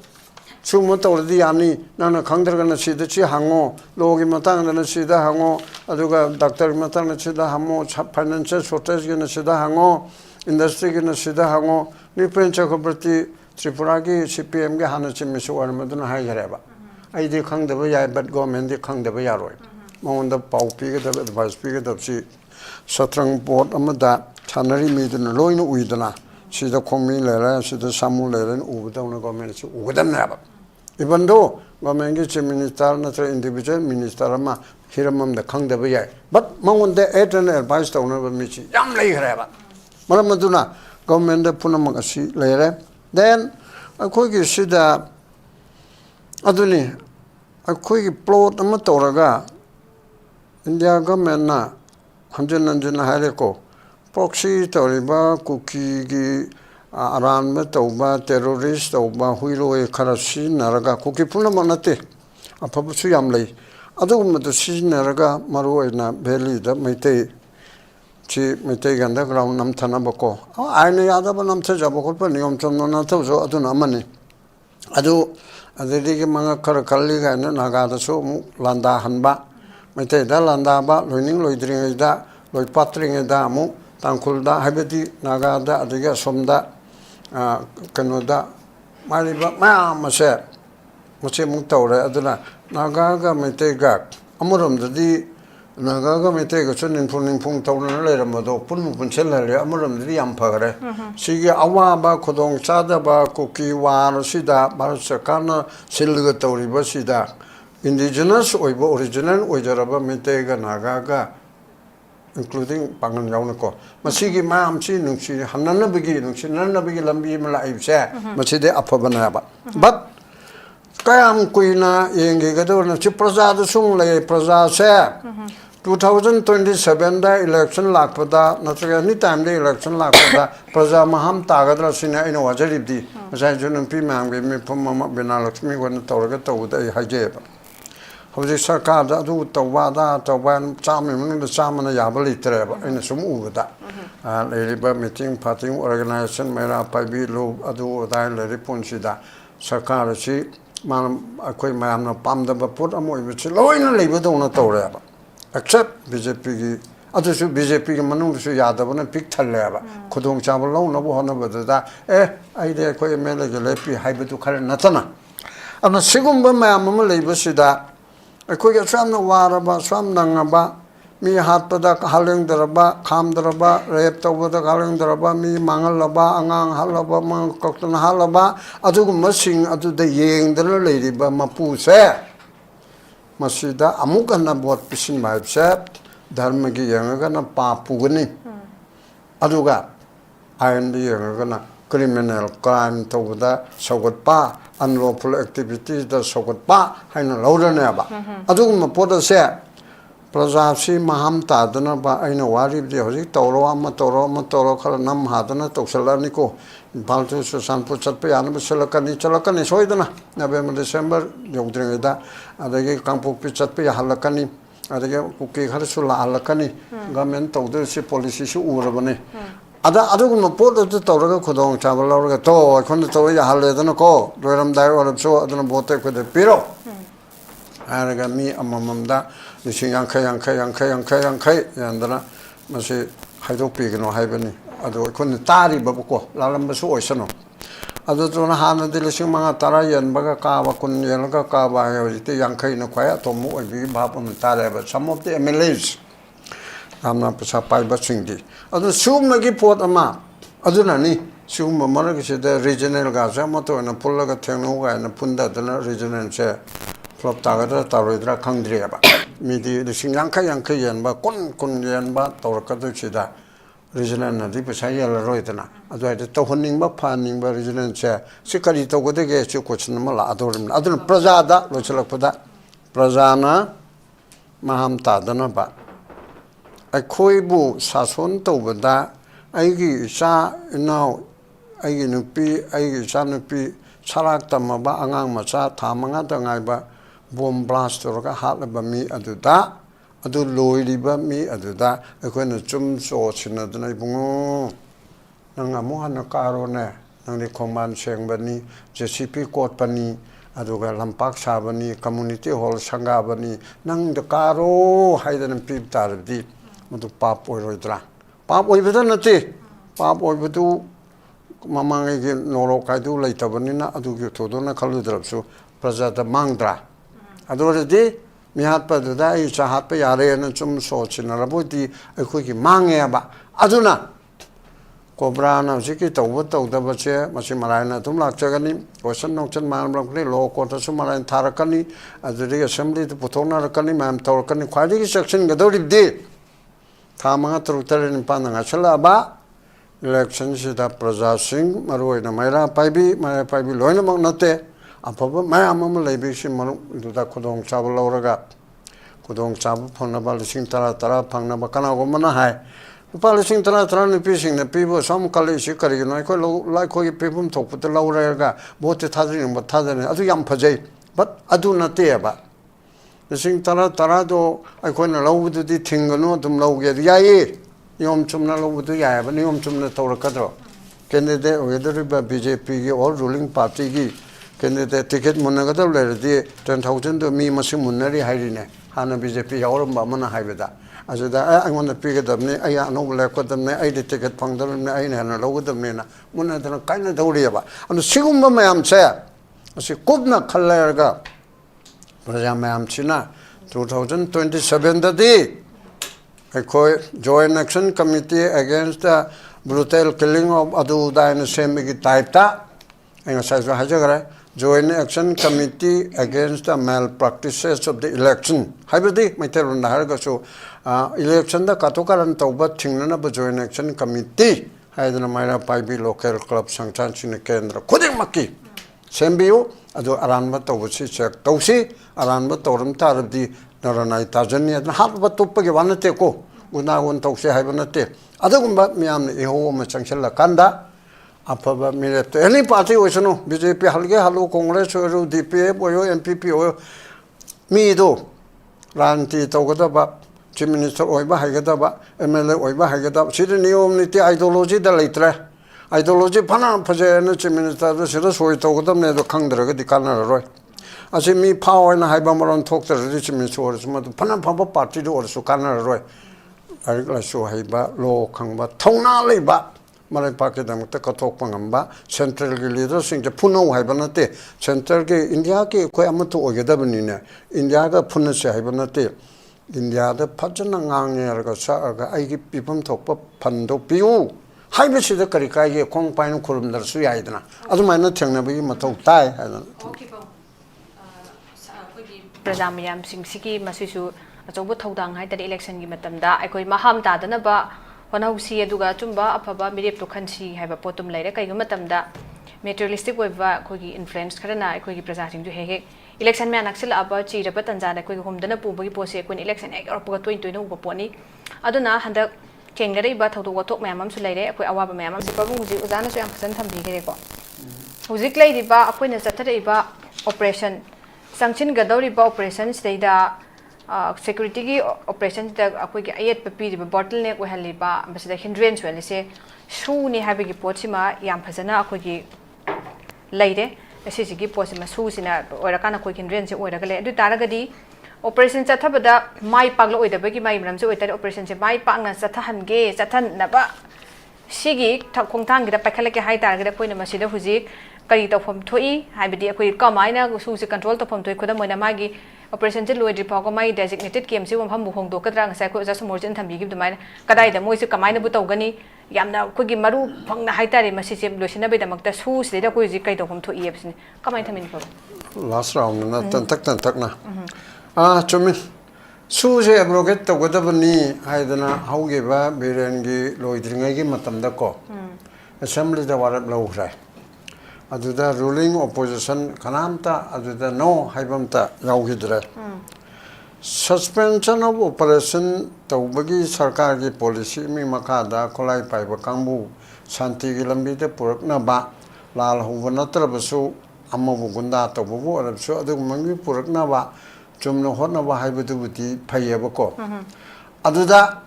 sumo to di ani nana khangdar na sida chi hango logi matang na sida hango aduga doctor matang na sida hamo financial shortage na sida hango industry ki na sida hango Nipen Chakrabarti Tripura ki CPM ki hana chimisu warmaduna hai gareba. Ai di khang daba yai but government di khang daba yaroi. Maunda pau pi ka daba advice pi ka daba si satrang board amada chanari miduna loinu uiduna. Sida khomi lera sida samu lera ubada una government si ubadam naba. Even though government ki chief minister na tra individual minister ama hiramam da khang daba yai. But maunda etern advice ta una ba michi yam lai gareba. Maramaduna government da punamag asi lere. Then akhoi sida aduni akhoi plot ama toraga India government na hanjan haile ko proxy toriba cookie gi aran ma toba terrorist toba huiro e kharasi naraga cookie punamag nate apabusu yam lei adugum da si naraga maru ina valley da maitei chi mete ganda ground nam thana bako aine yada ba nam tha jabo ko niyom chom na tho so aduna amani adu adedi ke manga khar khalli ga na naga da so mu landa hanba mete da landa ba loining loidring da loi patring da mu tangkhul da habedi naga da adiga somda kano da mari ba ma mase mu tawre aduna naga ga mete ga amuram da di naga mete ga chunin phung tawna le ramado punmu punchel le amaram di yam phagare sigi awa ba khodong chada ba kuki war sida bar sakana silga tawri ba sida indigenous oibo original oijaraba mete ga naga ga including pangan yauna ko masigi mam chi nungsi hanana bigi nungsi nanna bigi lambi mala ibse maside aphabana ba but kayam kuina yengi ga do na chi praja da sung le praja se 2027 da election lakpada natraga ni time da election lakpada praja maham tagadra sina ina wajaribdi asai junum pi mang be me phama bina lakshmi gon tawraga tawda haje ba hoje sarkar da du tawada tawan chami mun da chamana yabali treba ina sum ubada leriba meeting parting organization mera paibi lo adu da leri punsida sarkar si man akoi mayamna pamda ba put amoi bi loina leiba dona tawreba except BJP ki adusu BJP ki manung su yadabana pik thaleba khudong chabal lo na bo hona bada ai de ko MLA ge lepi haibetu khare natana ana sigumba mayam ma leiba sida ko ge samna waraba samna ngaba mi hatpada haleng daraba kham daraba rep tawda haleng daraba mi mangalaba angang halaba mang koktana halaba adugu masing adu de yeng dana leiriba mapu se masida amuka na bot pisin maibse dharma gi yanga na papugani aduga ayan di yanga na criminal crime tawda sogot unlawful activities da sogot haina laurana ba adugu ma poda se prajapsi maham tadana ba aina warib di hoji tawro khala nam hadana tawsalani ko baltu sanpur chatpe yana chalakani soidana November December yogdring da adagi kangpuk pi chatpe halakani adagi kuki khar sula halakani government tawdu si policy su urabani ada adugum poda tawraga khodong chabal lawraga to khon tawya haledana ko doiram dai orab so adana bote ko de piro araga mi amamamda lising yankai yandana masi haidokpi gino haibani ado khon tari babko lalam su oisano ado tona hana de lising manga tara yan baga ka ba kun yelga ka ba yite yankai na kwaya to mu obi bapam tare ba some of the MLAs amna pasa pai ba singdi ado sumna gi pot ama aduna ni summa mara gi de regional ga sa ma to na pulla ga thengno ga na punda dana regional che flop tagada taroidra khangdri ba midi lising yankai yan ba kun yan ba tawka du chida regional na di pasa yala roidana ado ite to honing ba phaning ba regional che sikari to gode ge chu kochna mala adorim adun prajada lo chalakpada prajana maham tadana ba akhoi bu sason to bada aigi sa now aigi nupi sarak tamaba angang macha thamanga tangai ba bomb blast roga halaba mi aduda adu loiriba mi aduda akoina chum so chinadna ibungo nanga mohana karone nangni khongman sengbani JCP court pani aduga lampak sabani community hall sangabani nang de karo haidan pip tardi madu pap oirodra pap oibeda nati पाप ओइबदु ममांगे noro कायदु लेतबनिना अदुगि थोदोना खलुद्रबसु प्रजादा मांगद्रा अदोरदि मिहात पदुदा इ चाहत पे Yaren चुम सोचिनरबुदि अखोगी मांगेबा अदुना cobra ना जिकी तौब तौदबचे मसी मरायना तुम लाक्चगनी question नोक्चन मानब्रकनी लो कोर्टसु मरायन थारकनी अदुदि assembly तो पुथोनारकनी मैम तौरकनी ख्वाइदगी सेक्शन गदौरिबदि थामंगा तरुतरे निपान ngachalaaba election sida praja sing maroina maira paibi loina mak nate afaba mayam am leibi si maru duda khudong chab lauraga khudong chab phonaba lising tara phangna ba kana go mana hai lupa lising tara nupi sing na pibo sam kali si kari no ko lai ko gi pibum thokput lauraga bote thadri ba thadane adu yam phajai but adu nate ba lising tara do ai ko na laudu di thingano dum lauge yae yom chumna laudu yae ba yom chumna tawrakadro candidate whether ba BJP gi all ruling party gi candidate ticket munagadab le di 10,000 do mi masim munari hairine hana BJP yawram ba mana haibeda ajuda I want to pick it up ne ay no le ko dam ne ay ticket pangdal ne ay na laudu ne na munadana kaina dawriya ba anu sigum ba mayam che asi kubna khallarga Praja Maham China 2027 dadi Joint Action Committee against the brutal killing of Adu Dain Semigi type ta Joint Action Committee against the malpractices of the election. Hybrid Materun Hargaso election the Katokaran Tauba Tingnana Joint Action Committee Haidana Maira Paibi local club Sanchan Kendra Kodimaki Sembiu Adu Aranba Tausi check Tausi Aranba Torum Tarabdi Naranai Tajani and Harba Tupaki Vanateko Una one Tausi Habanate Adagumba Miam Eho Machanchella Kanda Apaba Milet any party was no BJP Halge Halu Congress or DPA or MPP or me do Ranti Togadaba Chief Minister Oiba Hagadaba MLA Oiba Hagadab Sidney Omnity ideology the later ideology pana pajana Chief Minister the Sira Soy Togadam Nedo Kangdra the Kana Roy as in me power and Hibamaron talk to the rich minister or Pana Papa party or Sukana Roy I like so Hiba Low Kangba Tona Liba Marai Pakistan Takatok Pangamba Central leaders in the Puno Hibanate Central India Koyamato Ogadabinina India Punase Hibanate India the Pajanang Yarga I give people top Pando Piu Hybrid the Karika Kong Pine Kurum Suyaidana other minor Tangnabi Mato Tai Praja Maham Singsi Masisu Azobu Todang had the election Gimatamda, I could Maham Tadanaba, one who see a Duga Tumba, Apaba, Mirip to Kansi, have a potom later, Kayumatamda, materialistic with Kogi influence Karana, Kogi presenting to Hege, election man Axel about Chira Patanzana, Kogi Home Dana Pubi Pose, when election egg or Pogato into no pony. Adona had the King Larry but how to what talk Mamam Sulade, Awaba Mamam, the problem was Uzana Sam Tambigo. Uzik Lady Ba, upon a Saturday Ba operation. Sanction Gadori operations, they the security operations that a quick ayat papi bottleneck we haliba, but the hindrance when they say, soon you have a pochima, Yampasana, Kogi lady, a Sisiki Posima Susina, or a kind of quick hindrance or a Taragadi operations at Tabada, my paglo with the Begi my Ramso with that operations, my panga, Satan gay, Satan Naba Shigi, Takongtang, the Pakalaka high target, point of Masida Huzik. Karito from Tui, Habidi, a quick commina, who's control from Tui Kodamagi, Operation Louis Pogomai designated KMC from Hambu Dokadang, Sako, just more than Tambi give the mine, Kadai, the Moise Kamina Butogani, Yamna, Kugi Maru, Pong the Haitari, Massif, Lucina, the Maktas, who's the Kuizikaito from 2 years. Come on, Tamin. Last round, not Takna. Ah, Chumi. Suze Abroget, the Wadabani, Haidana, Haugiva, Birengi, Loidringagi, Matamdako. Assembly the Warab Lowra. Aduda ruling opposition kanamta aduda no haibamta yauhidre suspension of operation tawbagi sarkar gi policy mi makada kolai paiba kangbu shanti gi lambi de purakna ba lal huwa natrabasu amabu gunda tawbu arabsu adu mangi purakna ba chumna hotna ba haibudu buti phayeba ko aduda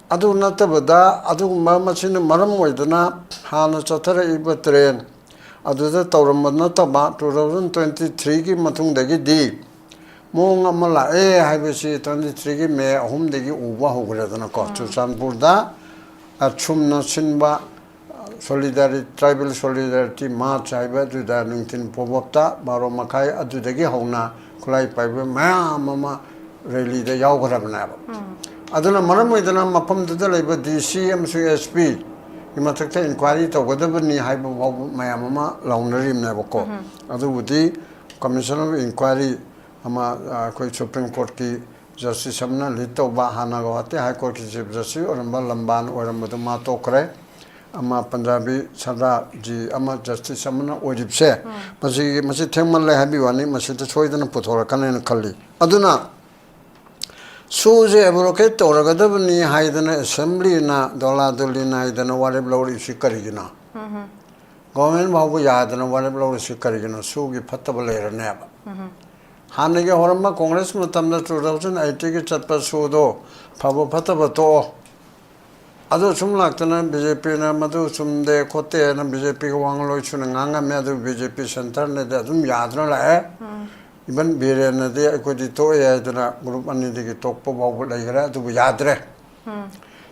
adu natabada adu mamachin maram oidana hana chathara iba train Aduda Tauramana Taba 2023 ki Matungdagi di Mong Amala Hibisi 23 May home degi Uba Hogradana Kotu Sanpurda at Chumna Sinba solidarity tribal solidarity march haiba duda nungtin pobopta baro makai adudagi hauna khulai paiba mama rally da yawgrabna aduna maram idana mapam duda laiba dc mcsp imatakta inquiry tawgadabani haiba mayama launari mnabako adubudi commission of inquiry ama koi supreme court ki justice amna lito ba hana gawate high court ki chief justice oramba lamban oramba ma tokre ama punjabi sada ji ama justice amna oribse masi thengman le habi wani masi ta choidana puthora kanen khalli aduna suje advocate toragadabni haidana assembly na dola dolina idana warib lawri sikarigina government babu yadana warib lawri sikarigina sugi phattaba leirane ba हाने के हरम्मा कांग्रेस में तमना 2080 के चप्पा सोदो फाबो फता बतो अदो सुम लागतना BJP ना मदु सुम दे खोते ना बीजेपी को वांगलो छुन ngang में अदो बीजेपी सेंटर ने दे तुम याद न लाए इवन बेरे ने दे को दि तो या दना ग्रुप अन्य दे के टॉप पो बाबू लाइगरा तो याद रे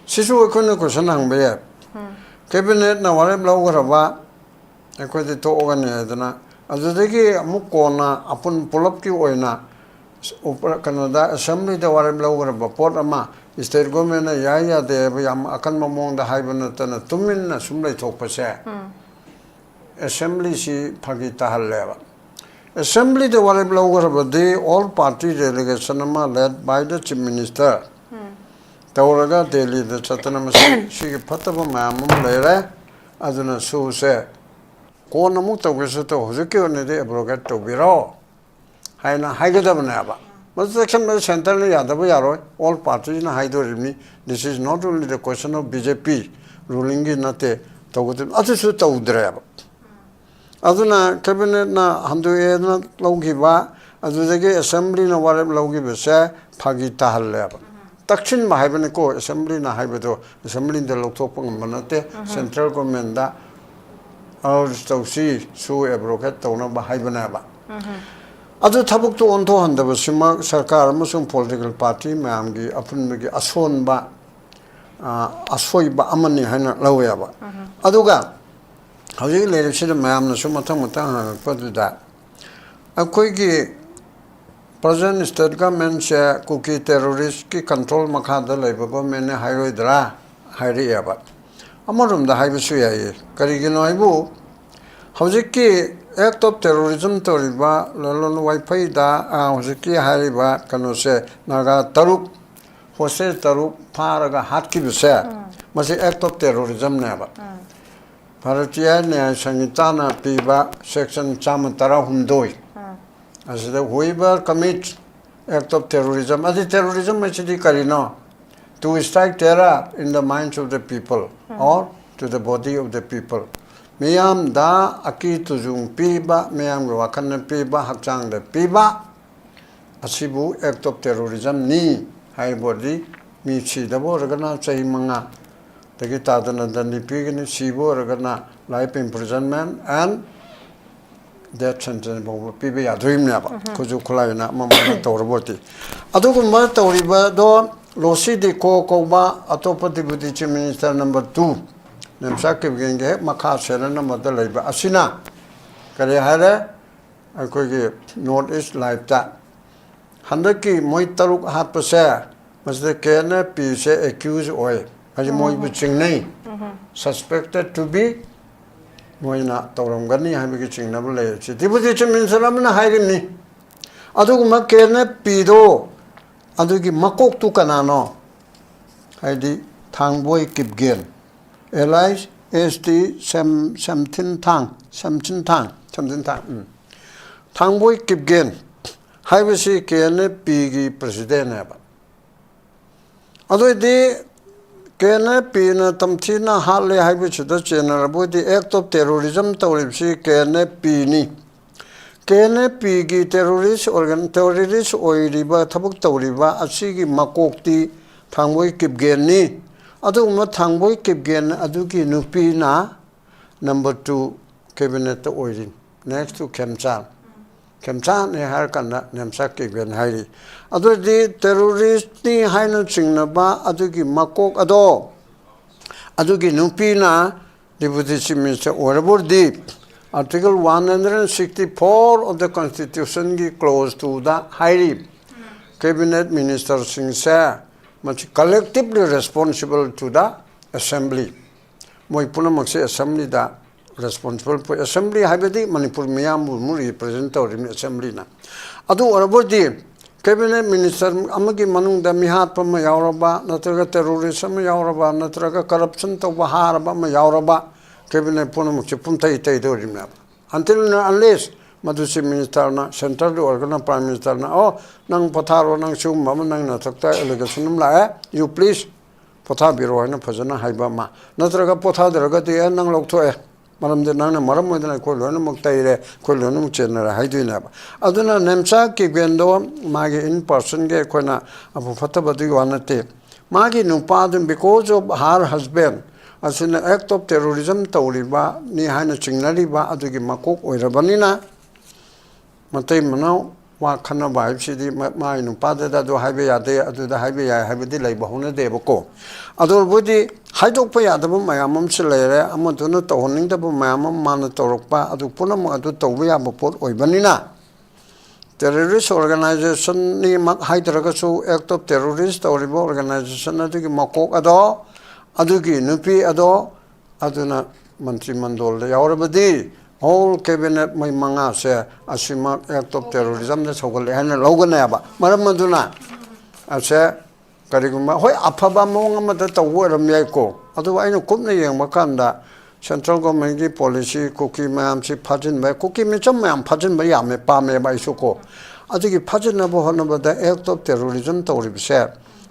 सिसु को ने क्वेश्चन हंबे कैबिनेट ना वाले ब्लॉग रबा को दि तो ओगन दना अदुदगी अमुक कोना अपन पुलप की ओइना ऊपर कनाडा असेंबली द वारम लौगर बपोट अमा स्टेट गवर्नमेंट या दे याम अकन ममोंग द हाइबन तन तुमिन न सुमलै थोकपसे असेंबली सी फगी तहल्लेबा असेंबली द वारम लौगर बदे ऑल पार्टी डेलीगेशन अमा led by the chief minister तौरगा दिल्ली द चतना मसी सी फतब माम लेरे अदुना सुसे कोन अमुक तौगेसो तो हुजुके ओनेदे एब्रोगेट तौबिरो हाइना हाइगदबनाबा सेक्शन में सेंटर ने यादव यारो ऑल पार्टीज ना हाइदोरिमनी this is not only the question of BJP ruling गी नते तौगदे अतसु तौद्रेबा अदुना कैबिनेट ना हमदुए ना लौगिबा अदुदगे असेंबली ना वारे लौगिबसे फागी ताहल्लेबा तक्षिन हाइबने को असेंबली ना हाइबदो असेंबली द लौथोकप ngमनते सेंट्रल गवर्नमेंट दा और तौसी सु एब्रोकेट तौना बाहाय बनाबा अदु थबुक तो ओंथो हंदब सिमा सरकार अमसुंग पॉलिटिकल पार्टी मैमगी अपुनबगी असोनबा असोइबा अमनि हाना लौयाबा अदुगा हजि लेरिसिद मैमना सु मथंग मथंग हंगपदुदा अखोइगी प्रेजेंट स्टेट गवर्नमेंट से कुकी टेररिस्ट की कंट्रोल मखादा लेबा गवर्नमेंट ने हाइरोइदरा हाइरियाबा अमरुम दा हाइबसु याये करिगिनो आइबु हौजिकी एक्ट ऑफ टेररिज्म तोरिबा ललन वाइफाई दा हौजिकी हारिबा कनोसे नागा तरुक होसे तरुक फारगा हातकी बिसे मसे एक्ट ऑफ टेररिज्म नेबा भारतीय न्याय संहिता ना पीबा सेक्शन 132 असिदा हुइबा कमिट एक्ट ऑफ टेररिज्म अदि टेररिज्म मसिदि करिनो to strike terror in the minds of the people or to the body of the people. Miyam da aki tujung piba, miyam wakan piba, hakchang de piba. Asibu act of terrorism ni hai body mi chi dabo ragana chahi manga. Tagi tadana dandi pigini sibo ragana life imprisonment and death sentence bobo piba ya dream naba. Kuju kulay na mamana tawraboti. Adugumma tawriba do Losi di ko ba atopa deputy chief minister number 2 nemsa ke genge makha sera number da laiba asina kare hare akoi ge north east life ta handaki moi taruk hat pase masde kene pi se accused oi haji moi bu chingnai suspected to be moi na tawram gani habi ge chingna bu le chi deputy chief minister amna hairimni aduguma kene pi do अदुगी मकोक तु कनानो हाइदि Thangboi Kipgen alias एसटी समथिन थांग थांगबोय किपगेन हाइबसी केने पीगी प्रेसिडेंट है अदुदि केने पीना तमथिना हाले हाइबसी द चेनल बोदि एक्ट ऑफ टेररिज्म तौरिबसी केने पीनी केने पीगी टेररिस्ट ओइरिबा थबुक तौरिबा असिगी मकोक्ति थांगबोय किपगेननी अदुमा थांगबोय किपगेन अदुगी नुपीना नंबर 2 कैबिनेट ओइरिन नेक्स्ट टू खेमचा ने हर कन्ना नेमसा किपगेन हाइरि अदुदि टेररिस्ट नि हाइनो चिंगनबा अदुगी मकोक अदो अदुगी नुपीना Deputy Chief Minister Orabodi, Article 164 of the Constitution is close to the high Cabinet Minister Singh much collectively responsible to the Assembly. Moi Punamakse Assembly da responsible for Assembly Habedi Manipur Miyam representative Assembly na. Adu Orabodi Cabinet Minister Amagi Manung da Mihat Pama Yauraba, Natraga terrorism Yauraba, Natraga corruption to Baharaba Yauraba, Cabinet Punamuchi Punta Itadorimab. Until unless Madusi Minister na Central Organ Prime Minister na oh Nang Potaro Nang Sum Mama Nang Natakta Elegationum La, you please Pota Biro and Pazana Haibama. Natraga Pota the Ragati Nang Loktoe. Madam the Nana Maram with an Colonum Taire, Colonum General Haidinab. Aduna Nemsa Kibendo, Magi in person get Kona Apofatabadi Wanate. Magi no pardon because of her husband. As an act of terrorism, Tauriba, Nihana Chingnariba, Adugi Makuk, or Rabanina. Mate Manao, Wakana Vibe City, my no Pada do Highway there, to the highway I have a delay Bahuna de Boko. Ador Budi, Hydopaya, the Mayamum Silere, Amatuna Toning the Mayamum Manatoropa, Adupunam, Adutowia, Bopot, or Banina. Terrorist organization, Hydragasu, act of terrorist or organization, Adugi Makok Ado, Adugi, Nupi Ado, Aduna Mantri Mandol, Yaurabadi. Whole cabinet my manga say Asima act of terrorism the so called and Loganaba. Maramaduna. I say Kariguma, why Apaba Mongamata word of Miako. Otherwise, no company and Makanda, Central Government policy, cookie ma'am, she pageant by cookie Micham, pageant by Yame, Pame by Soko. I think pageant about the act of terrorism to say.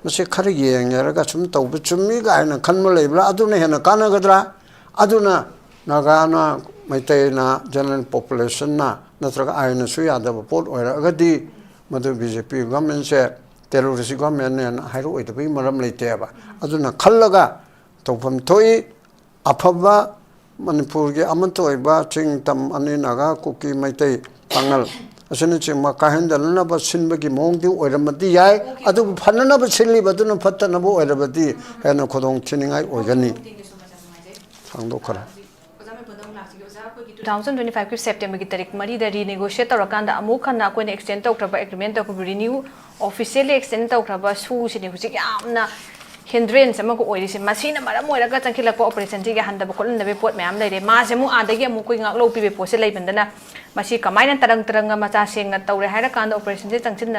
Mr. Kariging, Eragasum to Bichumiga and a Kanmalabra, Aduna and a Kanagadra, Aduna, Nagana. Maitena general population na natraga ayna suya da report oira agadi madu BJP government se terrorist government ne hairu itabi maram leite ba aduna khallaga tawfam thoi afaba manipur ge amanto ba ching tam ani naga kuki maitai pangal asani chima kahendal na ba sinba gi mong di oiramati yai adu phanana ba silli baduna phattana bo oirabadi hena khodong chiningai oigani sangdo khara 2025 की September की तारीख मरी दरी negotiate तौर कांदा अमुक खन्ना कोई ने extend तौर पर agreement तौर पर renew officially extend तौर पर सू सिने कुछ क्या अपना hindrance अमुक ओइरी से मशीन हमारा मोरा का चंकी लगवा operation जी के हंदा बकोल नबे पोट में हम ले रहे माँ से मु आधे के अमुक कोई गाँव लोग पीबे पोसे ले बंदना मशीन कमाई न तरंग तरंग मचा सेंग तौर है रा कांदा operation जी चंचिन